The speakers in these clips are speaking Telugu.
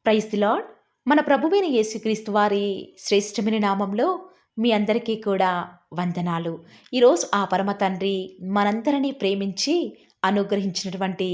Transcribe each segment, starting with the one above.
Praise the lord. మన ప్రభువైన యేసుక్రీస్తు వారి శ్రేష్టమైన నామంలో మీ అందరికీ కూడా వందనాలు. ఈరోజు ఆ పరమ తండ్రి మనందరినీ ప్రేమించి అనుగ్రహించినటువంటి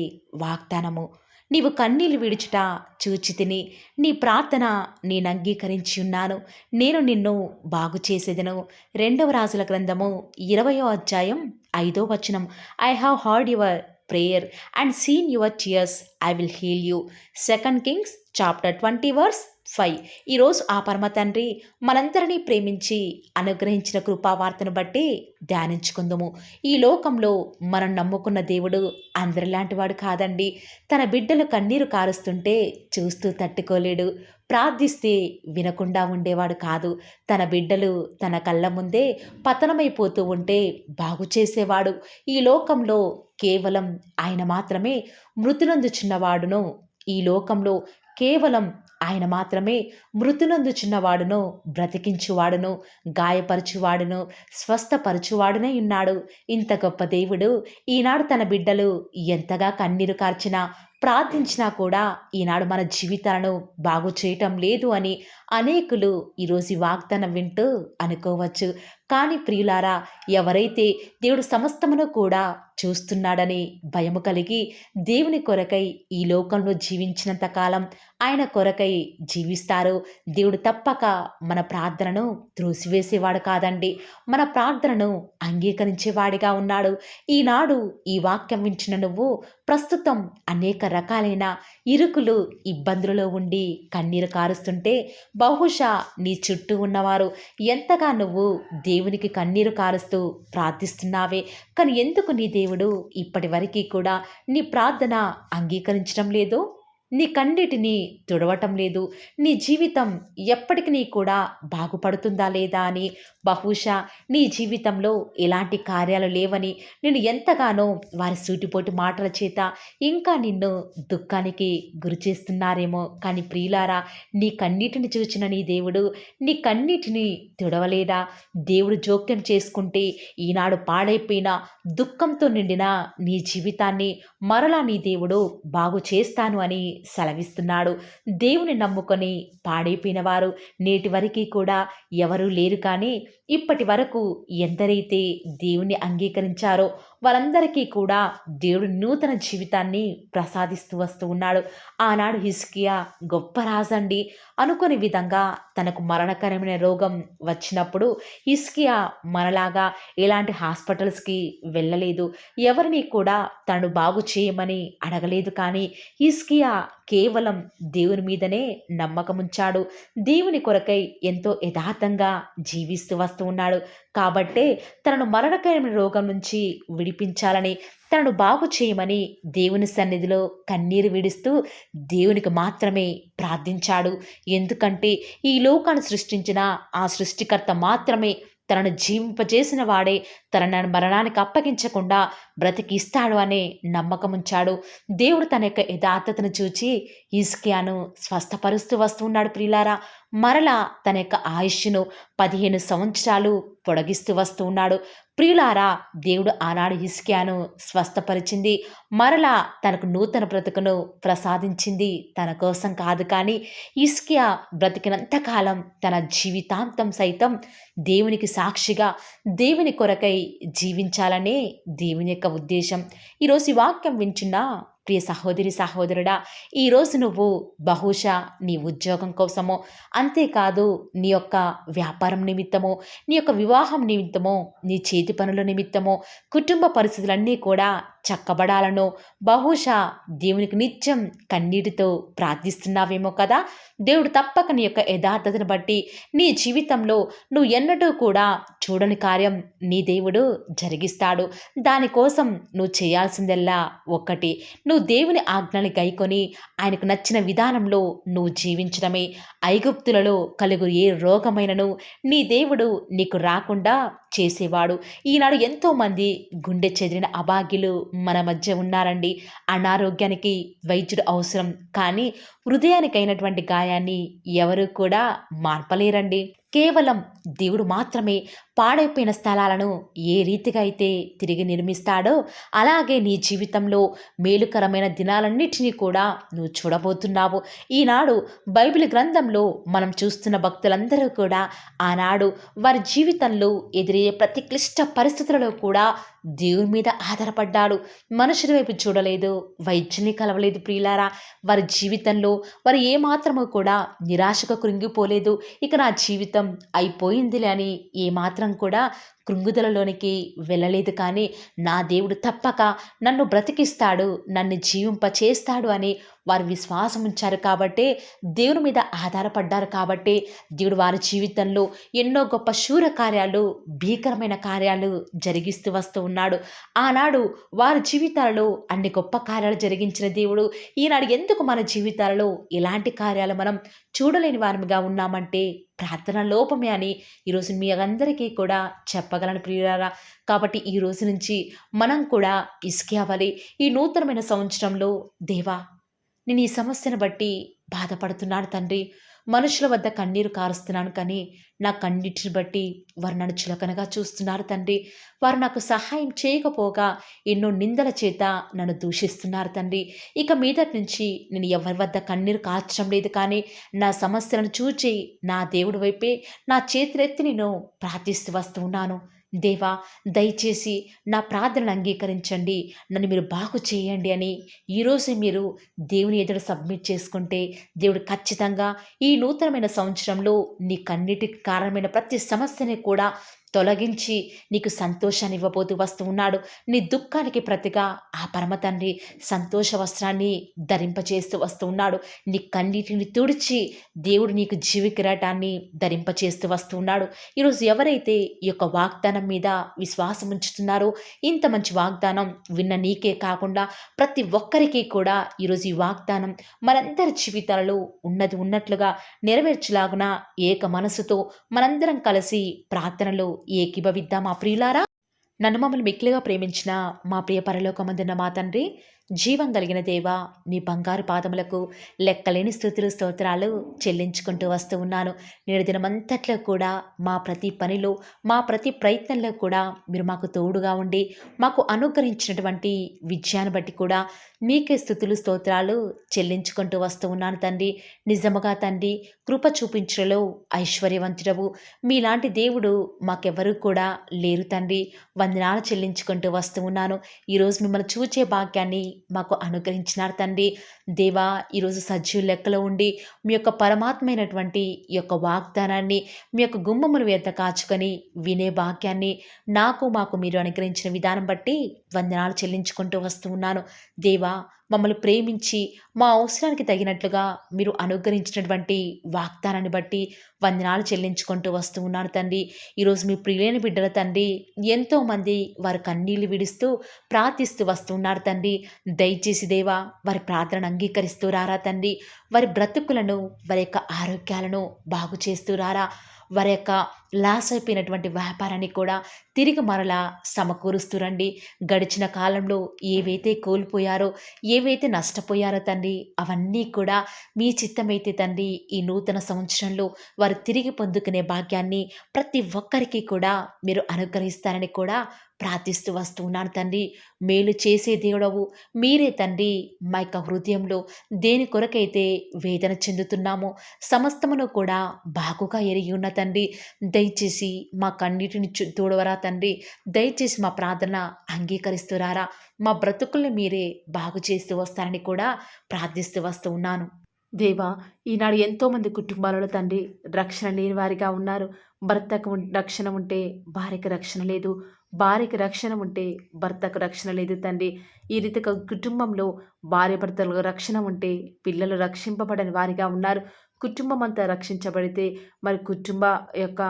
వాగ్దానము. నీవు కన్నీళ్లు విడుచుట చూచితిని, నీ ప్రార్థన నేను అంగీకరించి ఉన్నాను, నేను నిన్ను బాగు చేసేదను. 2వ రాజుల గ్రంథము 20వ అధ్యాయం 5వ వచనం. I have heard your prayer and seen your tears, I will heal you. 2 Kings chapter 20 verse 5. ఈరోజు ఆ పరమ తండ్రి మనందరినీ ప్రేమించి అనుగ్రహించిన కృపావార్తను బట్టి ధ్యానించుకుందుము. ఈ లోకంలో మనం నమ్ముకున్న దేవుడు అందరిలాంటి వాడు కాదండి. తన బిడ్డలు కన్నీరు కారుస్తుంటే చూస్తూ తట్టుకోలేడు. ప్రార్థిస్తే వినకుండా ఉండేవాడు కాదు. తన బిడ్డలు తన కళ్ళ ముందే పతనమైపోతూ ఉంటే బాగు చేసేవాడు. ఈ లోకంలో కేవలం ఆయన మాత్రమే మృతునందుచున్నవాడును. ఈ లోకంలో కేవలం ఆయన మాత్రమే మృతునందుచున్నవాడును, బ్రతికించువాడును, గాయపరచువాడును, స్వస్థపరచువాడునై ఉన్నాడు. ఇంత గొప్ప దేవుడు ఈనాడు తన బిడ్డలు ఎంతగా కన్నీరు కార్చినా, ప్రార్థించినా కూడా ఈనాడు మన జీవితాలను బాగు చేయటం లేదు అని అనేకులు ఈరోజు ఈ వాగ్దానం వింటూ అనుకోవచ్చు. కానీ ప్రియులారా, ఎవరైతే దేవుడు సమస్తమును కూడా చూస్తున్నాడని భయము కలిగి దేవుని కొరకై ఈ లోకంలో జీవించినంత కాలం ఆయన కొరకై జీవిస్తారు, దేవుడు తప్పక మన ప్రార్థనను త్రోసివేసేవాడు కాదండి. మన ప్రార్థనను అంగీకరించేవాడిగా ఉన్నాడు. ఈనాడు ఈ వాక్యం వించిన నువ్వు ప్రస్తుతం అనేక రకాలైన ఇరుకులు, ఇబ్బందులలో ఉండి కన్నీరు కారుస్తుంటే బహుశా నీ చుట్టూ ఉన్నవారు ఎంతగా నువ్వు దేవునికి కన్నీరు కారుస్తూ ప్రార్థిస్తున్నావే, కానీ ఎందుకు నీ దేవుడు ఇప్పటి వరకు కూడా నీ ప్రార్థన అంగీకరించడం లేదు? నీ కన్నిటిని తుడవటం లేదు? నీ జీవితం ఎప్పటికీ కూడా బాగుపడుతుందా లేదా అని, బహుశా నీ జీవితంలో ఎలాంటి కార్యాలు లేవని నేను ఎంతగానో వారి సూటిపోటి మాటల చేత ఇంకా నిన్ను దుఃఖానికి గురి చేస్తున్నారేమో. కానీ ప్రియులారా, నీ కన్నీటిని చూచిన నీ దేవుడు నీ కన్నీటిని తుడవలేదా? దేవుడు జోక్యం చేసుకుంటే ఈనాడు పాడైపోయిన దుఃఖంతో నిండిన నీ జీవితాన్ని మరలా నీ దేవుడు బాగు చేస్తాను అని సెలవిస్తున్నాడు. దేవుని నమ్ముకొని పాడైపోయిన వారు నేటి వరకు కూడా ఎవరూ లేరు. కానీ ఇప్పటి వరకు ఎందరైతే దేవుని అంగీకరించారో వారందరికీ కూడా దేవుడు నూతన జీవితాన్ని ప్రసాదిస్తూ వస్తూ ఉన్నాడు. ఆనాడు హిజ్కియా గొప్ప రాజండి. అనుకునే విధంగా తనకు మరణకరమైన రోగం వచ్చినప్పుడు హిజ్కియా మనలాగా ఎలాంటి హాస్పిటల్స్కి వెళ్ళలేదు, ఎవరిని కూడా తను బాగు చేయమని అడగలేదు. కానీ హిజ్కియా కేవలం దేవుని మీదనే నమ్మకం ఉంచాడు. దేవుని కొరకై ఎంతో యథార్థంగా జీవిస్తూ వస్తూ ఉన్నాడు. కాబట్టే తనను మరణకరమైన రోగం నుంచి విడిపించాలని, తనను బాగు చేయమని దేవుని సన్నిధిలో కన్నీరు విడుస్తూ దేవునికి మాత్రమే ప్రార్థించాడు. ఎందుకంటే ఈ లోకాన్ని సృష్టించిన ఆ సృష్టికర్త మాత్రమే తనను జీవింపజేసిన వాడే తనను మరణానికి అప్పగించకుండా బ్రతికిస్తాడు అనే నమ్మకం ఉంచాడు. దేవుడు తన యొక్క యథార్థతను చూచి హిజ్కియాను స్వస్థపరుస్తూ వస్తూ ఉన్నాడు. ప్రియులారా, మరలా తన యొక్క ఆయుష్ను 15 సంవత్సరాలు పొడిగిస్తూ వస్తూ ఉన్నాడు. ప్రియులారా, దేవుడు ఆనాడు హిజ్కియాను స్వస్థపరిచింది, మరలా తనకు నూతన బ్రతుకును ప్రసాదించింది తన కోసం కాదు. కానీ హిజ్కియా బ్రతికినంతకాలం తన జీవితాంతం సైతం దేవునికి సాక్షిగా దేవుని కొరకై జీవించాలనే దేవుని యొక్క ఉద్దేశం. ఈరోజు ఈ వాక్యం వింటున్న ప్రియ సహోదరి సహోదరుడా, ఈరోజు నువ్వు బహుశా నీ ఉద్యోగం కోసమో, అంతేకాదు నీ యొక్క వ్యాపారం నిమిత్తమో, నీ యొక్క వివాహం నిమిత్తమో, నీ చేతి పనుల నిమిత్తమో, కుటుంబ పరిస్థితులన్నీ కూడా చక్కబడాలనో బహుశా దేవునికి నిత్యం కన్నీటితో ప్రార్థిస్తున్నావేమో కదా. దేవుడు తప్పక నీ యొక్క యథార్థతను బట్టి నీ జీవితంలో నువ్వు ఎన్నడూ కూడా చూడని కార్యం నీ దేవుడు జరిగిస్తాడు. దానికోసం నువ్వు చేయాల్సిందల్లా ఒక్కటి, నువ్వు దేవుని ఆజ్ఞని గైకొని ఆయనకు నచ్చిన విధానంలో నువ్వు జీవించడమే. ఐగుప్తులలో కలుగు ఏ రోగమైనను నీ దేవుడు నీకు రాకుండా చేసేవాడు. ఈనాడు ఎంతోమంది గుండె చెదిరిన అభాగ్యులు మన మధ్య ఉన్నారండి. అనారోగ్యానికి వైద్యుడు అవసరం, కానీ హృదయానికైనటువంటి గాయాన్ని ఎవరు కూడా మార్పలేరండి. కేవలం దేవుడు మాత్రమే పాడైపోయిన స్థలాలను ఏ రీతిగా అయితే తిరిగి నిర్మిస్తాడో, అలాగే నీ జీవితంలో మేలుకరమైన దినాలన్నిటినీ కూడా నువ్వు చూడబోతున్నావు. ఈనాడు బైబిల్ గ్రంథంలో మనం చూస్తున్న భక్తులందరూ కూడా ఆనాడు వారి జీవితంలో ఎదురయ్యే ప్రతి క్లిష్ట పరిస్థితులలో కూడా దేవుని మీద ఆధారపడ్డాడు. మనుషుల వైపు చూడలేదు, వైద్యుని కలవలేదు ప్రియులారా. వారి జీవితంలో వారు ఏమాత్రము కూడా నిరాశకు కృంగిపోలేదు. ఇక నా జీవితం అయిపోయిందిలే అని ఏమాత్రం కూడా కృంగుదలలోనికి వెళ్ళలేదు. కానీ నా దేవుడు తప్పక నన్ను బ్రతికిస్తాడు, నన్ను జీవింపచేస్తాడు అని వారు విశ్వాసం ఉంచారు కాబట్టే, దేవుని మీద ఆధారపడ్డారు కాబట్టే దేవుడు వారి జీవితంలో ఎన్నో గొప్ప శూర కార్యాలు, భీకరమైన కార్యాలు జరిగిస్తూ వస్తూ ఉన్నాడు. ఆనాడు వారి జీవితాలలో అన్ని గొప్ప కార్యాలు జరిగించిన దేవుడు ఈనాడు ఎందుకు మన జీవితాలలో ఎలాంటి కార్యాలు మనం చూడలేని వారముగా ఉన్నామంటే ప్రార్థన లోపమే అని ఈరోజు మీ అందరికీ కూడా చెప్పగలను ప్రియులారా. కాబట్టి ఈ రోజు నుంచి మనం కూడా ఇసుకే అవ్వాలి. ఈ నూతనమైన సంవత్సరంలో దేవా, నేను ఈ సమస్యను బట్టి బాధపడుతున్నాను తండ్రి. మనుషుల వద్ద కన్నీరు కారుస్తున్నాను, కానీ నా కన్నీటిని బట్టి వారు నన్ను చులకనగా చూస్తున్నారు తండ్రి. వారు నాకు సహాయం చేయకపోగా ఎన్నో నిందల చేత నన్ను దూషిస్తున్నారు తండ్రి. ఇక మీదటి నుంచి నేను ఎవరి వద్ద కన్నీరు కార్చడం లేదు, కానీ నా సమస్యలను చూచి నా దేవుడి వైపే నా చేతులెత్తి నేను ప్రార్థిస్తూ వస్తూ ఉన్నాను. దేవా, దయచేసి నా ప్రార్థనను అంగీకరించండి, నన్ను మీరు బాగు చేయండి అని ఈరోజే మీరు దేవుని ఎదుట సబ్మిట్ చేసుకుంటే, దేవుడు ఖచ్చితంగా ఈ నూతనమైన సంవత్సరంలో నీ కన్నిటికి కారణమైన ప్రతి సమస్యని కూడా తొలగించి నీకు సంతోషాన్ని ఇవ్వబోతూ వస్తూ ఉన్నాడు. నీ దుఃఖానికి ప్రతిగా ఆ పరమ తండ్రి సంతోష వస్త్రాన్ని ధరింపచేస్తూ వస్తూ ఉన్నాడు. నీ కన్నీటిని తుడిచి దేవుడు నీకు జీవ కిరీటాన్ని ధరింపచేస్తూ వస్తూ ఉన్నాడు. ఈరోజు ఎవరైతే ఈ యొక్క వాగ్దానం మీద విశ్వాసం ఉంచుతున్నారో, ఇంత మంచి వాగ్దానం విన్న నీకే కాకుండా ప్రతి ఒక్కరికి కూడా ఈరోజు ఈ వాగ్దానం మనందరి జీవితాలలో ఉన్నది ఉన్నట్లుగా నెరవేర్చులాగున ఏక మనసుతో మనందరం కలిసి ప్రార్థనలో ఏకీభవిద్దాం మా ప్రియులారా. నన్ను మమ్మల్ని మిక్కిలిగా ప్రేమించిన మా ప్రియ పరలోకమందున్న మా తండ్రి, జీవం కలిగిన దేవా, నీ బంగారు పాదములకు లెక్కలేని స్తుతులు స్తోత్రాలు చెల్లించుకుంటూ వస్తూ ఉన్నాను. నేడు దినమంతట్లో కూడా మా ప్రతి పనిలో, మా ప్రతి ప్రయత్నంలో కూడా మీరు మాకు తోడుగా ఉండి మాకు అనుగ్రహించినటువంటి విజయాన్ని బట్టి కూడా మీకే స్తుతులు స్తోత్రాలు చెల్లించుకుంటూ వస్తూ ఉన్నాను తండ్రి. నిజముగా తండ్రి, కృప చూపించడంలో ఐశ్వర్యవంతుడవు. మీలాంటి దేవుడు మాకెవరూ కూడా లేరు తండ్రి. వందనాలు చెల్లించుకుంటూ వస్తూ ఉన్నాను. ఈరోజు మిమ్మల్ని చూచే భాగ్యాన్ని మాకు అనుగ్రహించినారు తండ్రి. దేవా, ఈరోజు సజీవ లెక్కలో ఉండి మీ యొక్క పరమాత్మైనటువంటి ఈ యొక్క వాగ్దానాన్ని మీ యొక్క గుమ్మముల వేత కాచుకొని వినే భాగ్యాన్ని మాకు మీరు అనుగ్రహించిన విధానం బట్టి వందనాలు చెల్లించుకుంటూ వస్తూ ఉన్నాను. దేవా, మమ్మల్ని ప్రేమించి మా అవసరానికి తగినట్లుగా మీరు అనుగ్రహించినటువంటి వాగ్దానాన్ని బట్టి వందనాలు చెల్లించుకుంటూ వస్తూ ఉన్నాను తండ్రి. ఈరోజు మీ ప్రియులైన బిడ్డల తండ్రి, ఎంతోమంది వారి కన్నీళ్లు విడుస్తూ ప్రార్థిస్తూ వస్తున్నారు తండ్రి. దయచేసి దేవా, వారి ప్రార్థనను అంగీకరిస్తూ రారా తండ్రి. వారి బ్రతుకులను, వారి యొక్క ఆరోగ్యాలను బాగు చేస్తూ రారా. వారి యొక్క లాస్ అయిపోయినటువంటి వ్యాపారాన్ని కూడా తిరిగి మరలా సమకూరుస్తూ రండి. గడిచిన కాలంలో ఏవైతే కోల్పోయారో, ఏవైతే నష్టపోయారో తండ్రి, అవన్నీ కూడా మీ చిత్తమైతే తండ్రి ఈ నూతన సంవత్సరంలో వారు తిరిగి పొందుకునే భాగ్యాన్ని ప్రతి ఒక్కరికి కూడా మీరు అనుగ్రహిస్తారని కూడా ప్రార్థిస్తూ వస్తూ ఉన్నాను తండ్రి. మేలు చేసే దేవుడవు మీరే తండ్రి. మా యొక్క హృదయంలో దేని కొరకైతే వేదన చెందుతున్నామో సమస్తమును కూడా బాగుగా ఎరిగి ఉన్న తండ్రి, దయచేసి మా కన్నీటిని తోడవరా తండ్రి. దయచేసి మా ప్రార్థన అంగీకరిస్తూ రారా. మా బ్రతుకుల్ని మీరే బాగు చేస్తూ వస్తారని కూడా ప్రార్థిస్తూ వస్తూ ఉన్నాను. దేవా, ఈనాడు ఎంతోమంది కుటుంబాలలో తండ్రి రక్షణ లేని వారిగా ఉన్నారు. భర్తకు రక్షణ ఉంటే భార్యకు రక్షణ లేదు, భార్యకి రక్షణ ఉంటే భర్తకు రక్షణ లేదు తండ్రి. ఈ రీతిగా కుటుంబంలో భార్య భర్తలకు రక్షణ ఉంటే పిల్లలు రక్షింపబడని వారిగా ఉన్నారు. కుటుంబం అంతా రక్షించబడితే మరి కుటుంబ యొక్క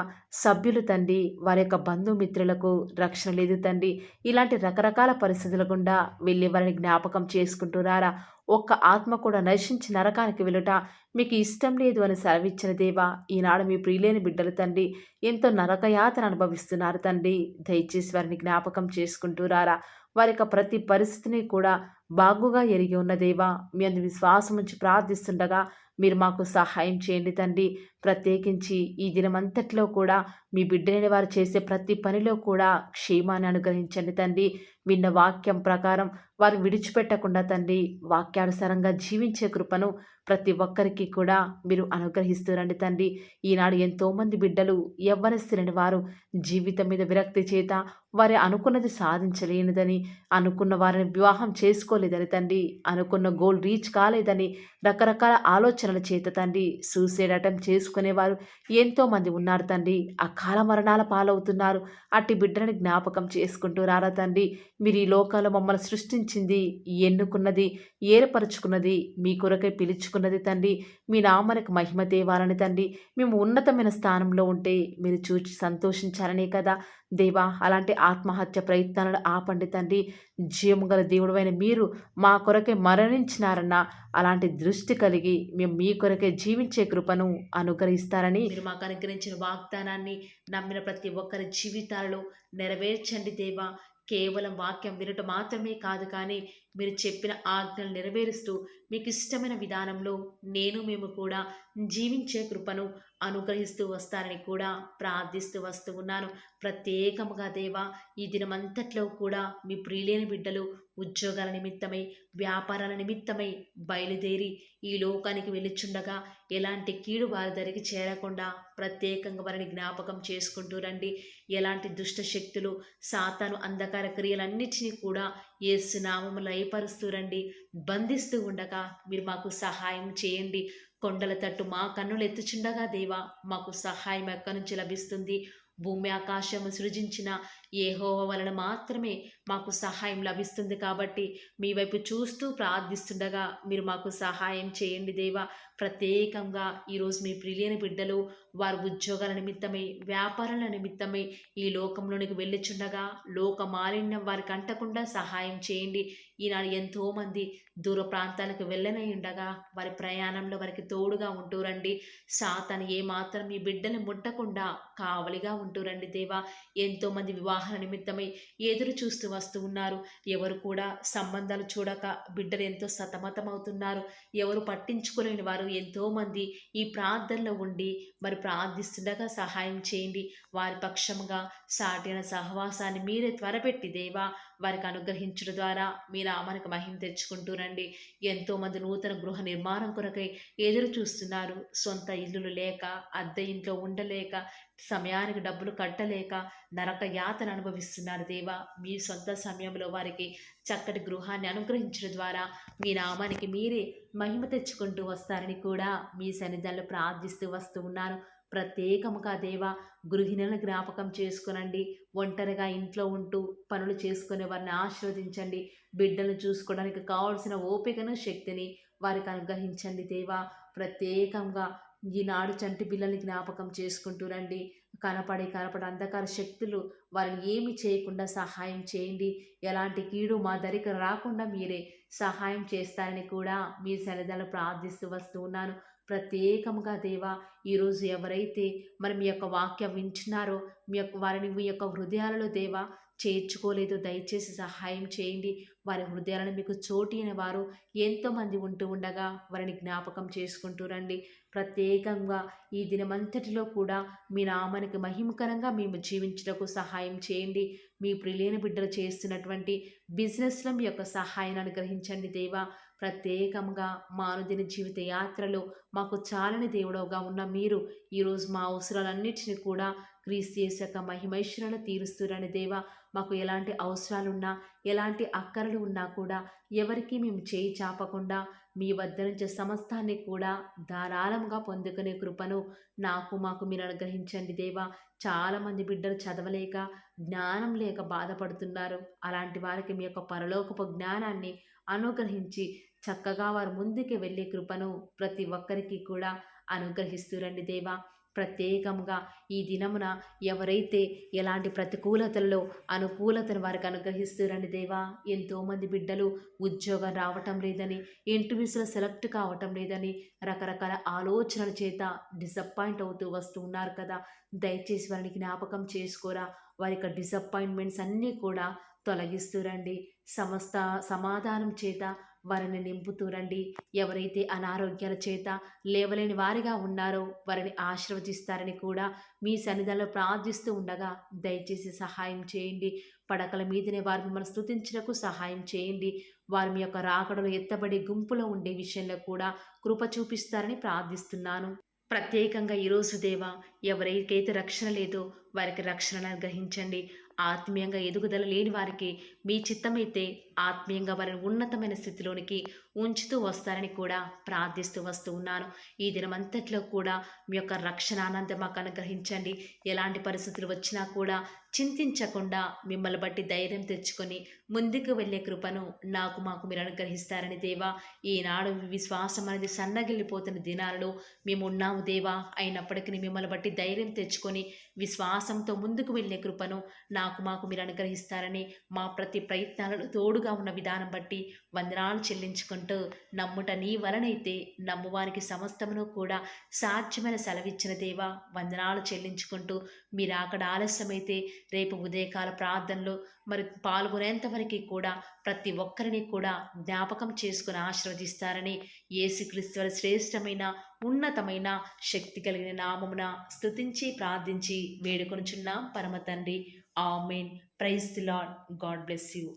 సభ్యులు తండ్రి, వారి యొక్క బంధుమిత్రులకు రక్షణ లేదు తండ్రి. ఇలాంటి రకరకాల పరిస్థితుల గుండా వెళ్ళి వారిని జ్ఞాపకం చేసుకుంటూ రారా. ఒక్క ఆత్మ కూడా నశించి నరకానికి వెళ్ళుట మీకు ఇష్టం లేదు అని సెలవిచ్చిన దేవా, ఈనాడు మీ ప్రియులేని బిడ్డలు తండ్రి ఎంతో నరకయాతన అనుభవిస్తున్నారు తండ్రి. దయచేసి వారిని జ్ఞాపకం చేసుకుంటూ రారా. వారి యొక్క ప్రతి పరిస్థితిని కూడా బాగుగా ఎరిగి ఉన్న దేవా, మీ అందు విశ్వాసం ఉంచి ప్రార్థిస్తుండగా మీరు మాకు సహాయం చేయండి తండ్రి. ప్రత్యేకించి ఈ దినమంతట్లో కూడా మీ బిడ్డలైన వారు చేసే ప్రతి పనిలో కూడా క్షేమాన్ని అనుగ్రహించండి తండ్రి. విన్న వాక్యం ప్రకారం వారు విడిచిపెట్టకుండా తండ్రి, వాక్యానుసారంగా జీవించే కృపను ప్రతి ఒక్కరికి కూడా మీరు అనుగ్రహిస్తురండి తండ్రి. ఈనాడు ఎంతోమంది బిడ్డలు యవ్వనస్తులని వారు జీవితం మీద విరక్తి చేత వారు అనుకున్నది సాధించలేనిదని, అనుకున్న వారిని వివాహం చేసుకోలేదని తండ్రి, అనుకున్న గోల్ రీచ్ కాలేదని రకరకాల ఆలోచనల చేత తండ్రి సూసైడ్ అటెంప్ట్ చేసుకునేవారు ఎంతోమంది ఉన్నారు తండ్రి. అకాల మరణాల పాలవుతున్నారు. అట్టి బిడ్డలని జ్ఞాపకం చేసుకుంటూ రారా తండ్రి. మీరు ఈ లోకంలో మమ్మల్ని సృష్టించింది, ఎన్నుకున్నది, ఏర్పరచుకున్నది, మీ కొరకై పిలుచుకున్నది తండ్రి. మీ నామానికి మహిమ తేవాలని తండ్రి. మేము ఉన్నతమైన స్థానంలో ఉంటే మీరు చూచి సంతోషించాలనే కదా దేవా. అలాంటి ఆత్మహత్య ప్రయత్నాలను ఆపండి తండ్రి. జీవము గల దేవుడైన మీరు మా కొరకే మరణించినారన్న అలాంటి దృష్టి కలిగి మేము మీ కొరకే జీవించే కృపను అనుగ్రహిస్తారని మీరు మాకు అనుగ్రహించిన వాగ్దానాన్ని నమ్మిన ప్రతి ఒక్కరి జీవితాలలో నెరవేర్చండి దేవా. కేవలం వాక్యం వినటం మాత్రమే కాదు, కానీ మీరు చెప్పిన ఆజ్ఞలు నెరవేరుస్తూ మీకు ఇష్టమైన విధానంలో మేము కూడా జీవించే కృపను అనుగ్రహిస్తూ వస్తారని కూడా ప్రార్థిస్తూ వస్తూ ఉన్నాను. ప్రత్యేకముగా దేవా, ఈ దినమంతట్లో కూడా మీ ప్రియులైన బిడ్డలు ఉద్యోగాల నిమిత్తమై, వ్యాపారాల నిమిత్తమై బయలుదేరి ఈ లోకానికి వెళ్ళిచుండగా ఎలాంటి కీడు వారి దరికి చేరకుండా ప్రత్యేకంగా వారిని జ్ఞాపకం చేసుకుంటూ రండి. ఎలాంటి దుష్ట శక్తులు, సాతాను అంధకార క్రియలన్నిటినీ కూడా యేసు నామములో లయపరుస్తూ రండి. బంధిస్తూ ఉండగా మీరు మాకు సహాయం చేయండి. కొండల తట్టు మా కన్నులు ఎత్తుచుండగా దేవా, మాకు సహాయం ఎక్కడి నుంచి లభిస్తుంది? భూమి ఆకాశము సృజించిన యెహోవా వలన మాత్రమే మాకు సహాయం లభిస్తుంది. కాబట్టి మీ వైపు చూస్తూ ప్రార్థిస్తుండగా మీరు మాకు సహాయం చేయండి దేవా. ప్రత్యేకంగా ఈరోజు మీ ప్రియులైన బిడ్డలు వారి ఉద్యోగాల నిమిత్తమై, వ్యాపారాల నిమిత్తమై ఈ లోకంలోనికి వెళ్ళుచుండగా లోక మాలిన్యం వారికి అంటకుండా సహాయం చేయండి. ఈనాడు ఎంతోమంది దూర ప్రాంతాలకు వెళ్ళనై ఉండగా వారి ప్రయాణంలో వారికి తోడుగా ఉంటూరండి. సాతాను ఏమాత్రం మీ బిడ్డని ముట్టకుండా కావలిగా ఉంటూరండి దేవా. ఎంతోమంది వివాహాల నిమిత్తమై ఎదురు చూస్తూ వస్తూ ఉన్నారు. ఎవరు కూడా సంబంధాలు చూడక బిడ్డలు ఎంతో సతమతమవుతున్నారు. ఎవరు పట్టించుకోలేని వారు ఎంతోమంది ఈ ప్రార్థనలో ఉండి మరి ప్రార్థిస్తుండగా సహాయం చేయండి. వారి పక్షముగా సాటిన సహవాసాన్ని మీరే త్వరపెట్టి దేవా వారికి అనుగ్రహించడం ద్వారా మీ నామానికి మహిమ తెచ్చుకుంటూరండి. ఎంతోమంది నూతన గృహ నిర్మాణం కొరకై ఎదురు చూస్తున్నారు. సొంత ఇల్లులు లేక, అద్దె ఇంట్లో ఉండలేక, సమయానికి డబ్బులు కట్టలేక నరక యాతన అనుభవిస్తున్నారు దేవా. మీ సొంత సమయంలో వారికి చక్కటి గృహాన్ని అనుగ్రహించడం ద్వారా మీ నామానికి మీరే మహిమ తెచ్చుకుంటూ వస్తారని కూడా మీ సన్నిధానంలో ప్రార్థిస్తూ వస్తూ ఉన్నాను. ప్రత్యేకముగా దేవా, గృహిణులను జ్ఞాపకం చేసుకునండి. ఒంటరిగా ఇంట్లో ఉంటూ పనులు చేసుకునే వారిని ఆశీర్వదించండి. బిడ్డలను చూసుకోవడానికి కావాల్సిన ఓపికను, శక్తిని వారికి అనుగ్రహించండి దేవా. ప్రత్యేకంగా ఈనాడు చంటి పిల్లల్ని జ్ఞాపకం చేసుకుంటూ రండి. కనపడి అంధకార శక్తులు వారిని ఏమి చేయకుండా సహాయం చేయండి. ఎలాంటి కీడు మా దరికి రాకుండా మీరే సహాయం చేస్తారని కూడా మీ సన్నిధిలో ప్రార్థిస్తూ వస్తూ ఉన్నాను. ప్రత్యేకముగా దేవా, ఈరోజు ఎవరైతే మరి మీ యొక్క వాక్యం వింటున్నారో వారిని మీ యొక్క హృదయాలలో దేవా చేర్చుకోలేదు, దయచేసి సహాయం చేయండి. వారి హృదయాలను మీకు చోటి అయిన వారు ఎంతోమంది ఉంటూ ఉండగా వారిని జ్ఞాపకం చేసుకుంటూ రండి. ప్రత్యేకంగా ఈ దినమంతటిలో కూడా మీ నామానికి మహిమకరంగా మేము జీవించడానికి సహాయం చేయండి. మీ ప్రియులైన బిడ్డలు చేస్తున్నటువంటి బిజినెస్లో మీ యొక్క సహాయాన్ని అనుగ్రహించండి దేవా. ప్రత్యేకంగా మా అనుదిన జీవిత యాత్రలో మాకు చాలని దేవుడవుగా ఉన్న మీరు ఈరోజు మా అవసరాలన్నిటిని కూడా క్రీస్తు యేసు యొక్క మహిమైశ్వరను తీరుస్తురని దేవా. మాకు ఎలాంటి అవసరాలున్నా, ఎలాంటి అక్కరలు ఉన్నా కూడా ఎవరికి మేము చేయి చాపకుండా మీ వద్ద నుంచి సమస్తాన్ని కూడా ధారాళంగా పొందుకునే కృపను మాకు మీరు అనుగ్రహించండి దేవా. చాలామంది బిడ్డలు చదవలేక, జ్ఞానం లేక బాధపడుతున్నారు. అలాంటి వారికి మీ యొక్క పరలోకపు జ్ఞానాన్ని అనుగ్రహించి చక్కగా వారు ముందుకు వెళ్ళే కృపను ప్రతి ఒక్కరికి కూడా అనుగ్రహిస్తూ రండి దేవా. ప్రత్యేకంగా ఈ దినమున ఎవరైతే ఎలాంటి ప్రతికూలతల్లో అనుకూలతను వారికి అనుగ్రహిస్తూ రండి దేవా. ఎంతోమంది బిడ్డలు ఉద్యోగం రావటం లేదని, ఇంటర్వ్యూస్లో సెలెక్ట్ కావటం లేదని రకరకాల ఆలోచనల చేత డిసప్పాయింట్ అవుతూ వస్తూ ఉన్నారు కదా. దయచేసి వారిని జ్ఞాపకం చేసుకోరా. వారి యొక్క డిసప్పాయింట్మెంట్స్ అన్నీ కూడా తొలగిస్తూ రండి. సమస్త సమాధానం చేత వారిని నింపుతూ రండి. ఎవరైతే అనారోగ్యాల చేత లేవలేని వారిగా ఉన్నారో వారిని ఆశీర్వదిస్తారని కూడా మీ సన్నిధిలో ప్రార్థిస్తూ ఉండగా దయచేసి సహాయం చేయండి. పడకల మీదనే వారు మిమ్మల్ని స్తుతించుటకు సహాయం చేయండి. వారు మీ యొక్క రాకడలో ఎత్తబడి గుంపులో ఉండే విషయంలో కూడా కృప చూపిస్తారని ప్రార్థిస్తున్నాను. ప్రత్యేకంగా ఈరోజు దేవా, ఎవరికైతే రక్షణ లేదో వారికి రక్షణను అనుగ్రహించండి. ఆత్మీయంగా ఎదుగుదల లేని వారికి మీ చిత్తమైతే ఆత్మీయంగా వారిని ఉన్నతమైన స్థితిలోనికి ఉంచుతూ వస్తారని కూడా ప్రార్థిస్తూ వస్తూ ఉన్నాను. ఈ దినమంతట్లో కూడా మీ యొక్క రక్షణ ఆనందం మాకు అనుగ్రహించండి. ఎలాంటి పరిస్థితులు వచ్చినా కూడా చింతించకుండా మిమ్మల్ని బట్టి ధైర్యం తెచ్చుకొని ముందుకు వెళ్ళే కృపను మాకు మీరు అనుగ్రహిస్తారని దేవా, ఈనాడు విశ్వాసం అనేది సన్నగిల్లిపోతున్న దినాలలో మేము ఉన్నాము దేవా. అయినప్పటికీ మిమ్మల్ని బట్టి ధైర్యం తెచ్చుకొని విశ్వాసంతో ముందుకు వెళ్ళే కృపను మాకు మీరు అనుగ్రహిస్తారని మా ప్రతి ప్రయత్నాలను తోడుగా ఉన్న విధానం బట్టి వందనాలు చెల్లించుకుంటూ, నమ్ముట నీ వలనైతే నమ్మువానికి సమస్తమును కూడా సాధ్యమైన సెలవిచ్చిన దేవా వందనాలు చెల్లించుకుంటూ, మీరు అక్కడ ఆలస్యమైతే రేపు ఉదయకాల ప్రార్థనలో మరి పాల్గొనేంతవరకు కూడా ప్రతి ఒక్కరిని కూడా జ్ఞాపకం చేసుకుని ఆశీర్వదిస్తారని యేసుక్రీస్తు శ్రేష్టమైన ఉన్నతమైన శక్తి కలిగిన నామమున స్తుతించి ప్రార్థించి వేడుకొనుచున్నాం పరమ తండ్రి. ఆమేన్. Praise the Lord. God bless you.